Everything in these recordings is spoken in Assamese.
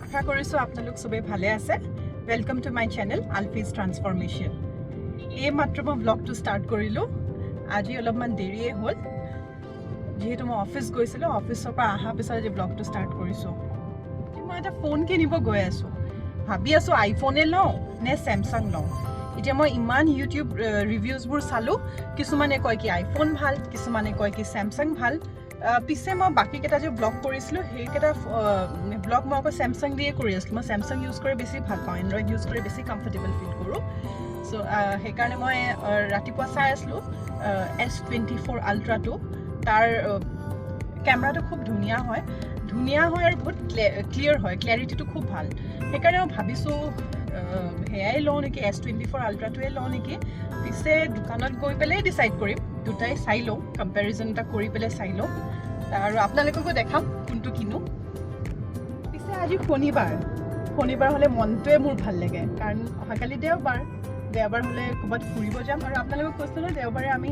আশা কৰিছোঁ আপোনালোক সবে ভালে আছে। Welcome to my channel Alfiz transformation. এই মাত্ৰ মই ব্লগটো ষ্টাৰ্ট কৰিলোঁ। আজি অলপমান দেৰিয়ে হ'ল, যিহেতু মই অফিচ গৈছিলোঁ। অফিচৰ পৰা অহাৰ পিছত আজি ব্লগটো ষ্টাৰ্ট কৰিছোঁ। মই এটা ফোন কিনিব গৈ আছোঁ। ভাবি আছোঁ আইফোনে লওঁ নে চেমচাং লওঁ। এতিয়া মই ইমান ইউটিউব ৰিভিউজবোৰ চালোঁ। কিছুমানে কয় কি আইফোন ভাল, কিছুমানে কয় কি চেমচাং ভাল। পিছে মই বাকীকেইটা যে ব্লগ কৰিছিলোঁ সেইকেইটা ব্লগ মই আকৌ চেমচাং দিয়ে কৰি আছিলোঁ। মই চেমচাং ইউজ কৰি বেছি ভাল পাওঁ, এণ্ড্ৰইড ইউজ কৰি বেছি কমফৰ্টেবল ফিল কৰোঁ। চ' সেইকাৰণে মই ৰাতিপুৱা চাই আছিলোঁ S24 আল্ট্ৰাটো। তাৰ কেমেৰাটো খুব ধুনীয়া হয় আৰু বহুত ক্লিয়াৰ হয়, ক্লেৰিটিটো খুব ভাল। সেইকাৰণে মই ভাবিছোঁ সেয়াই লওঁ নেকি, S24 আল্ট্ৰাটোৱে লওঁ নেকি। পিছে দোকানত গৈ পেলাই ডিচাইড কৰিম, দুটাই চাই লওঁ, কম্পেৰিজন এটা কৰি পেলাই চাই লওঁ আৰু আপোনালোককো দেখাম কোনটো কিনো। পিছে আজি শনিবাৰ হ'লে মনটোৱে মোৰ ভাল লাগে, কাৰণ অহাকালি দেওবাৰ হ'লে ক'ৰবাত ফুৰিব যাম। আৰু আপোনালোকক কৈছোঁ ন, দেওবাৰে আমি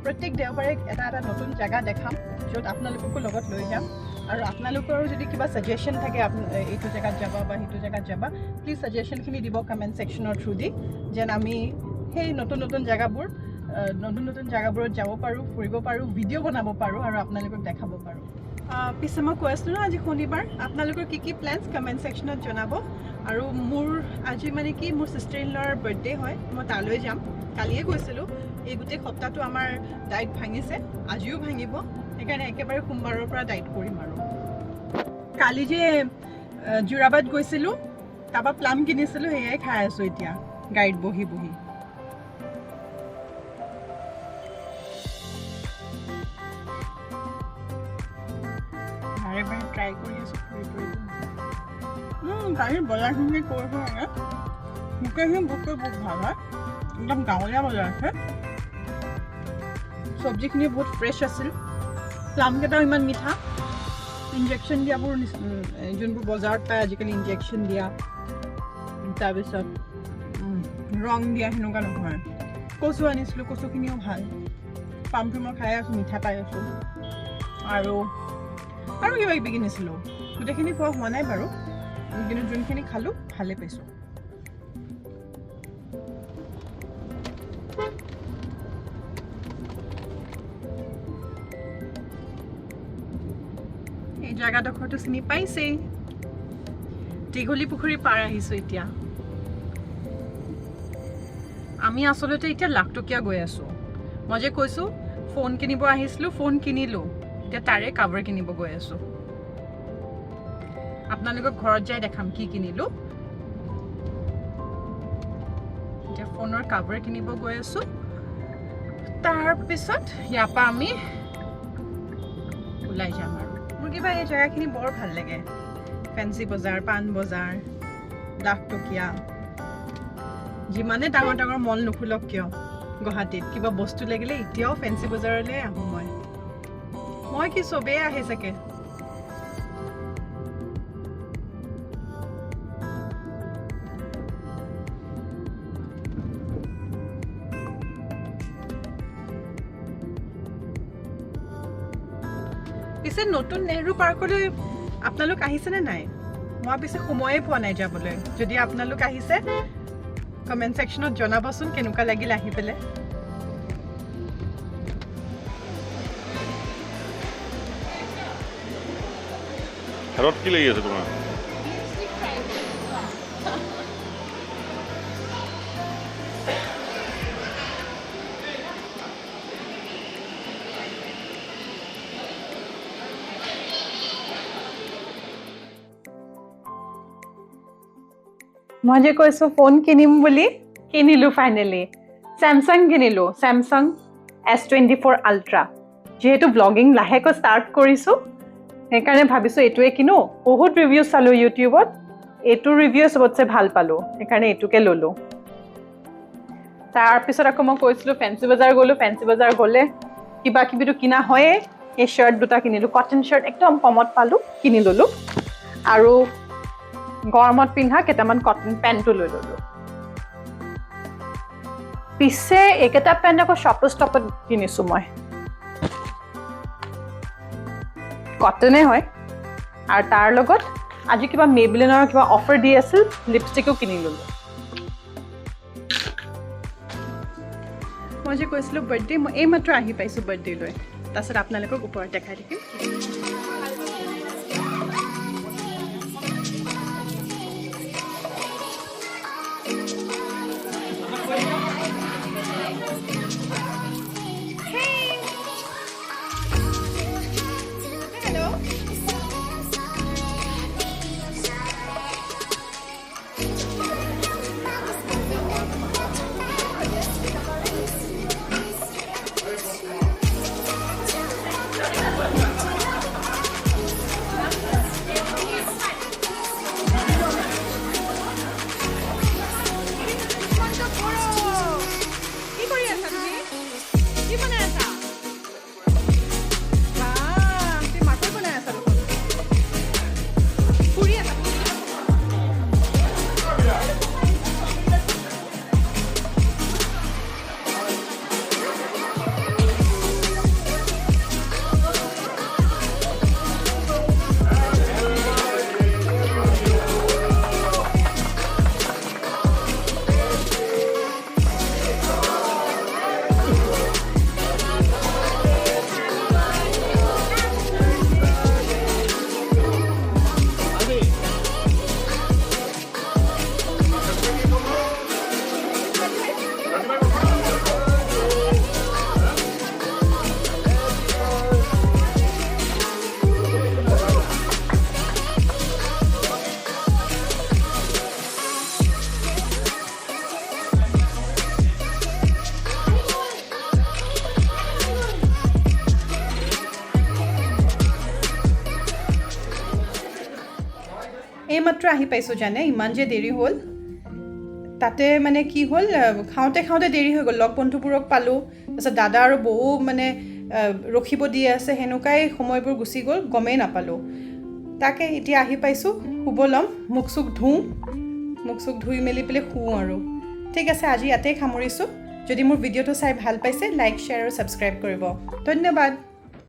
প্ৰত্যেক দেওবাৰে এটা নতুন জেগা দেখাম, য'ত আপোনালোককো লগত লৈ যাম। আৰু আপোনালোকৰো যদি কিবা ছাজেশ্যন থাকে, এইটো জেগাত যাবা বা সেইটো জেগাত যাবা, প্লিজ ছাজেশ্যনখিনি দিব কমেণ্ট ছেকশ্যনৰ থ্ৰু দি, যেন আমি সেই নতুন জেগাবোৰত যাব পাৰোঁ, ফুৰিব পাৰোঁ, ভিডিঅ' বনাব পাৰোঁ আৰু আপোনালোকক দেখাব পাৰোঁ। পিছে মই কৈ আছিলোঁ ন, আজি শনিবাৰ। আপোনালোকৰ কি প্লেনছ কমেণ্ট ছেকশ্যনত জনাব। আৰু মোৰ আজি মানে কি, মোৰ ছিষ্টাৰ ইন ল'ৰ বাৰ্থডে হয়, মই তালৈ যাম। কালিয়ে গৈছিলোঁ। এই গোটেই সপ্তাহটো আমাৰ ডায়েট ভাঙিছে, আজিও ভাঙিব। সেইকাৰণে একেবাৰে সোমবাৰৰ পৰা ডায়েট কৰিম। আৰু কালি যে যোৰাবাট গৈছিলোঁ, তাৰপৰা প্লাম কিনিছিলোঁ, সেয়াই খাই আছোঁ এতিয়া গাড়ীত বহি। বাৰে ট্ৰাই কৰি আছোঁ গাড়ীৰ বজাৰখিনি কৰিব লাগে। গোটেইখিনি বস্তু বহুত ভাল হয়, একদম গাঁৱলীয়া বজাৰ আছে। চব্জিখিনি বহুত ফ্ৰেছ আছিল। প্লামকেইটাও ইমান মিঠা। ইনজেকশ্যন দিয়াবোৰ যোনবোৰ বজাৰত পায় আজিকালি, ইনজেকশ্যন দিয়া, তাৰপিছত ৰং দিয়া, সেনেকুৱা নহয়। কচু আনিছিলোঁ, কচুখিনিও ভাল। প্লামটো মই খাই আছোঁ, মিঠা পাই আছোঁ। আৰু কিবা কিবি কিনিছিলোঁ। গোটেইখিনি খোৱা হোৱা নাই বাৰু, কিন্তু যোনখিনি খালোঁ ভালে পাইছোঁ। এই জেগাডোখৰটো চিনি পাইছেই, দীঘলী পুখুৰী পাৰ আহিছোঁ এতিয়া। আমি আচলতে এতিয়া লাখটকীয়া গৈ আছোঁ। মই যে কৈছোঁ ফোন কিনিব আহিছিলোঁ, ফোন কিনিলোঁ, এতিয়া তাৰে কাভাৰ কিনিব গৈ আছোঁ। আপোনালোকক ঘৰত যাই দেখাম কি কিনিলোঁ। এতিয়া ফোনৰ কাভাৰ কিনিব গৈ আছোঁ। তাৰপিছত ইয়াৰ পৰা আমি ওলাই যাম। আৰু মোৰ কিবা এই জেগাখিনি বৰ ভাল লাগে। ফেঞ্চি বজাৰ, পাণ বজাৰ, লাখটকীয়া, যিমানে ডাঙৰ মল নুখুলক কিয় গুৱাহাটীত, কিবা বস্তু লাগিলে এতিয়াও ফেঞ্চি বজাৰলৈ আহোঁ মই কি চবেই আহে চাগে। পিছে নতুন নেহৰু পাৰ্কলৈ আপোনালোক আহিছেনে নাই? মই পিছে সময়ে পোৱা নাই যাবলৈ। যদি আপোনালোক আহিছে কমেণ্ট ছেকশ্যনত জনাবচোন কেনেকুৱা লাগিল আহি পেলাই। হাতত কি লাগি আছে তোমাৰ? মই যে কৈছোঁ ফোন কিনিম বুলি, কিনিলোঁ ফাইনেলি। চেমচাং কিনিলোঁ, চেমচাং S24 আল্ট্ৰা। যিহেতু ব্লগিং লাহেকৈ ষ্টাৰ্ট কৰিছোঁ, সেইকাৰণে ভাবিছোঁ এইটোৱে কিনো। বহুত ৰিভিউজ চালোঁ ইউটিউবত, এইটো ৰিভিউ চবতছে ভাল পালোঁ, সেইকাৰণে এইটোকে ল'লোঁ। তাৰপিছত আকৌ মই কৈছিলোঁ ফেঞ্চি বজাৰ গ'লোঁ। ফেঞ্চি বজাৰ গ'লে কিবা কিবিটো কিনা হয়েই। এই শ্বাৰ্ট দুটা কিনিলোঁ, কটন শ্বাৰ্ট একদম কমত পালোঁ, কিনি ল'লোঁ। আৰু গৰমত পিন্ধা কেইটামান কটন পেণ্টো লৈ ল'লোঁ। পিছে এইকেইটা পেণ্ট আকৌ শ্বপত কিনিছোঁ মই। কটনে হয়, আৰু তাৰ লগত আজি কিবা মেবলিনৰ কিবা অফাৰ দি আছিল লিপষ্টিকো কিনি ল'লোঁ মই যে কৈছিলোঁ বাৰ্থডে মই এইমাত্ৰ আহি পাইছোঁ বাৰ্থডে লৈ তাৰপিছত আপোনালোকক ওপৰত দেখাই থাকিম এইমাত্ৰ আহি পাইছোঁ জানে ইমান যে দেৰি হ'ল তাতে মানে কি হ'ল খাওঁতে খাওঁতে দেৰি হৈ গ'ল লগ বন্ধুবোৰক পালোঁ তাৰপিছত দাদা আৰু বৌ মানে ৰখিব দি আছে সেনেকুৱাই সময়বোৰ গুচি গ'ল গমেই নাপালোঁ তাকে এতিয়া আহি পাইছোঁ শুব ল'ম মুখ চুখ ধুই মেলি পেলাই শুওঁ আৰু ঠিক আছে আজি ইয়াতেই সামৰিছোঁ যদি মোৰ ভিডিঅ'টো চাই ভাল পাইছে লাইক শ্বেয়াৰ আৰু ছাবস্ক্ৰাইব কৰিব ধন্যবাদ